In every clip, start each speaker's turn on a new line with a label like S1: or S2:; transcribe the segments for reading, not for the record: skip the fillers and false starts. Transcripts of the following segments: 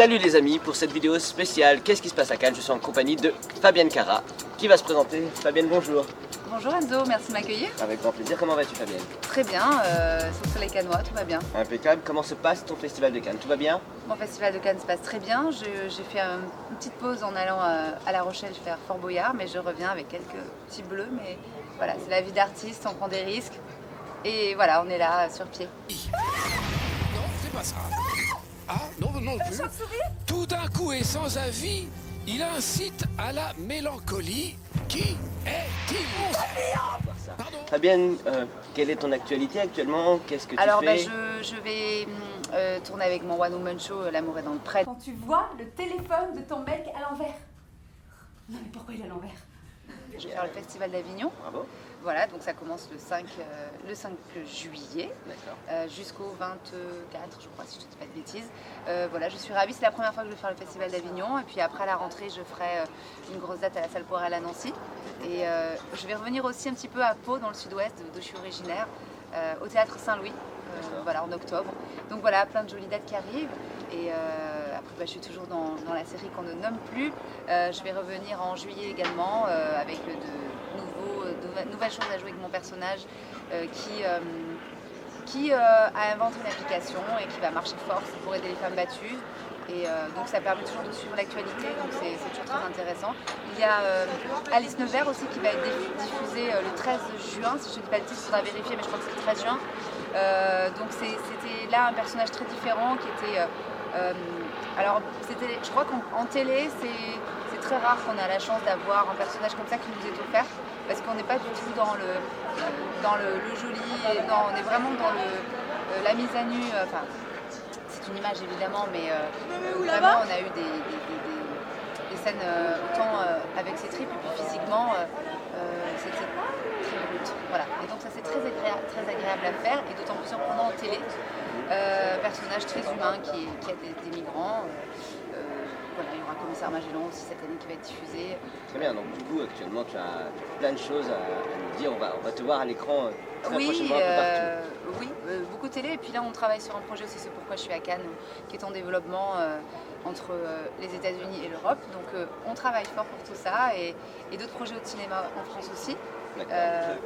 S1: Salut les amis, pour cette vidéo spéciale Qu'est-ce qui se passe à Cannes, je suis en compagnie de Fabienne Cara qui va se présenter. Fabienne, bonjour.
S2: Bonjour Enzo, merci de m'accueillir.
S1: Avec grand plaisir, comment vas-tu Fabienne?
S2: Très bien, sous le soleil cannois, tout va bien.
S1: Impeccable, comment se passe ton festival de Cannes? Tout va bien?
S2: Mon festival de Cannes se passe très bien, j'ai fait une petite pause en allant à La Rochelle faire Fort Boyard, mais je reviens avec quelques petits bleus, mais voilà, c'est la vie d'artiste, on prend des risques, et voilà, on est là sur pied.
S3: Non, c'est pas ça. Ah, non, non plus. Tout d'un coup et sans avis, il incite à la mélancolie. Qui est-il? Pardon.
S1: Fabienne, quelle est ton actualité actuellement? Qu'est-ce que tu
S2: Alors
S1: fais?
S2: je vais tourner avec mon One Woman Show, L'amour est dans le prêt.
S4: Quand tu vois le téléphone de ton mec à l'envers. Non mais pourquoi il est à l'envers?
S2: Je vais faire le festival d'Avignon.
S1: Bravo.
S2: Voilà, donc ça commence le 5 juillet
S1: D'accord.
S2: jusqu'au 24, je crois, si je ne dis pas de bêtises. Voilà, je suis ravie, c'est la première fois que je vais faire le festival d'Avignon. Et puis après, à la rentrée, je ferai une grosse date à la Salle Poirel à Nancy. Et je vais revenir aussi un petit peu à Pau, dans le sud-ouest, d'où je suis originaire, au Théâtre Saint-Louis, voilà, en octobre. Donc voilà, plein de jolies dates qui arrivent. Et après, je suis toujours dans la série qu'on ne nomme plus. Je vais revenir en juillet également avec de nouvelles choses à jouer avec mon personnage qui a inventé une application et qui va marcher fort pour aider les femmes battues. Et donc ça permet toujours de suivre l'actualité, donc c'est toujours très intéressant. Il y a Alice Nevers aussi qui va être diffusée le 13 juin, si je ne dis pas de bêtises, il faudra vérifier, mais je crois que c'est le 13 juin. Donc c'était là un personnage très différent qui était... alors je crois qu'en télé, c'est très rare qu'on a la chance d'avoir un personnage comme ça qui nous est offert, parce qu'on n'est pas du tout dans le joli, non, on est vraiment dans la mise à nu, enfin c'est une image évidemment, mais vraiment on a eu des scènes autant avec ses tripes et puis physiquement c'était très brut, voilà. Et donc ça c'est très agréable à faire et d'autant plus surprenant en télé. Personnage très humain qui a des migrants. Voilà, il y aura Commissaire Magellan aussi cette année qui va être diffusé.
S1: Très bien, donc du coup actuellement tu as plein de choses à nous dire, on va te voir à l'écran très prochainement un peu partout.
S2: Oui, beaucoup de télé, et puis là on travaille sur un projet aussi, c'est pourquoi je suis à Cannes, qui est en développement entre les États-Unis et l'Europe. Donc on travaille fort pour tout ça et d'autres projets au cinéma en France aussi.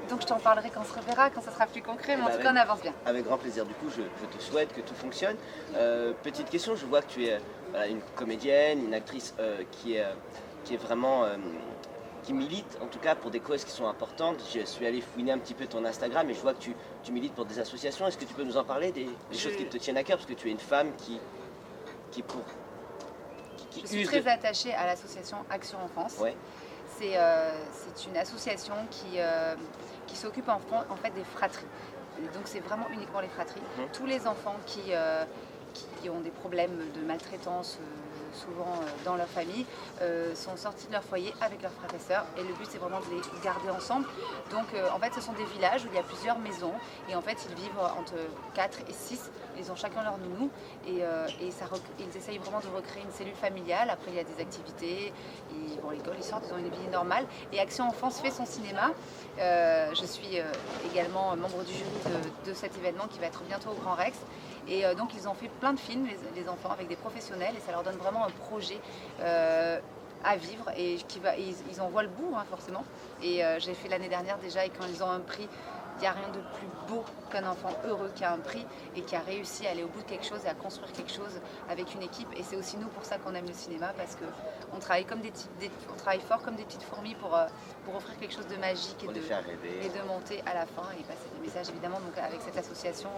S2: Donc je t'en parlerai quand on se reverra, quand ça sera plus concret, mais en tout cas on avance bien.
S1: Avec grand plaisir, du coup je te souhaite que tout fonctionne. Petite question, je vois que tu es une comédienne, une actrice qui est vraiment... qui milite en tout cas pour des causes qui sont importantes. Je suis allé fouiner un petit peu ton Instagram et je vois que tu milites pour des associations. Est-ce que tu peux nous en parler, des choses qui te tiennent à cœur? Parce que tu es une femme qui
S2: Je suis très attachée à l'association Action Enfance.
S1: Ouais.
S2: C'est une association qui s'occupe en fait des fratries. Donc c'est vraiment uniquement les fratries. Tous les enfants qui ont des problèmes de maltraitance souvent dans leur famille sont sortis de leur foyer avec leurs frères et sœurs, et le but c'est vraiment de les garder ensemble. Donc en fait ce sont des villages où il y a plusieurs maisons et en fait ils vivent entre 4 et 6, ils ont chacun leur nounou et ils essayent vraiment de recréer une cellule familiale. Après il y a des activités, ils vont à l'école, ils sortent, ils ont une vie normale, et Action Enfance fait son cinéma. Je suis également membre du jury de cet événement qui va être bientôt au Grand Rex. Et donc ils ont fait plein de films, les enfants, avec des professionnels, et ça leur donne vraiment un projet à vivre, et ils en voient le bout forcément. Et j'ai fait l'année dernière déjà, et quand ils ont un prix, il n'y a rien de plus beau qu'un enfant heureux qui a un prix et qui a réussi à aller au bout de quelque chose et à construire quelque chose avec une équipe. Et c'est aussi nous pour ça qu'on aime le cinéma, parce qu'on travaille on travaille fort comme des petites fourmis pour offrir quelque chose de magique et de monter à la fin et passer des messages évidemment, donc avec cette association.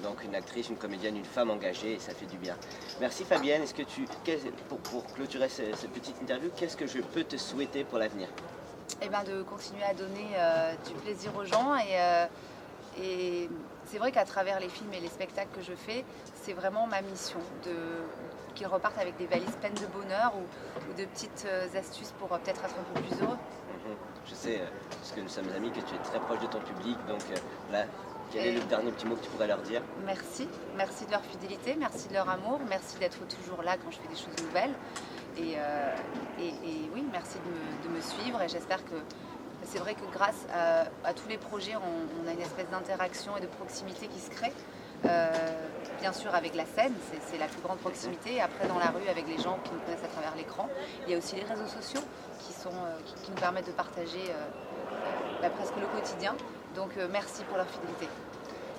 S1: Donc une actrice, une comédienne, une femme engagée, et ça fait du bien. Merci Fabienne. Est-ce que pour clôturer cette petite interview, qu'est-ce que je peux te souhaiter pour l'avenir?
S2: Eh ben, de continuer à donner du plaisir aux gens, et c'est vrai qu'à travers les films et les spectacles que je fais, c'est vraiment ma mission qu'ils repartent avec des valises pleines de bonheur ou de petites astuces pour peut-être être un peu plus heureux.
S1: Je sais, parce que nous sommes amis, que tu es très proche de ton public, donc là, quel est le dernier petit mot que tu pourrais leur dire? Merci
S2: de leur fidélité, merci de leur amour, merci d'être toujours là quand je fais des choses nouvelles. Et oui, merci de me suivre, et j'espère que c'est vrai que grâce à tous les projets, on a une espèce d'interaction et de proximité qui se crée. Bien sûr avec la scène, c'est la plus grande proximité. Après dans la rue avec les gens qui nous connaissent à travers l'écran. Il y a aussi les réseaux sociaux qui nous permettent de partager presque le quotidien. Donc merci pour leur fidélité.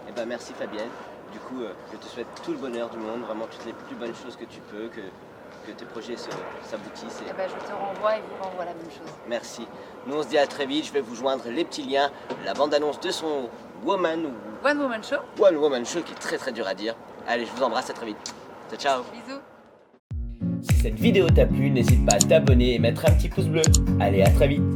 S1: Eh ben, merci Fabienne. Du coup, je te souhaite tout le bonheur du monde, vraiment toutes les plus bonnes choses que tu peux, que tes projets s'aboutissent.
S2: Eh ben, je te renvoie et vous renvoie la même chose.
S1: Merci. Nous on se dit à très vite, je vais vous joindre les petits liens, la bande-annonce de son One
S2: Woman Show.
S1: One Woman Show qui est très très dur à dire. Allez, je vous embrasse, à très vite. Ciao, ciao.
S2: Bisous.
S5: Si cette vidéo t'a plu, n'hésite pas à t'abonner et mettre un petit pouce bleu. Allez, à très vite.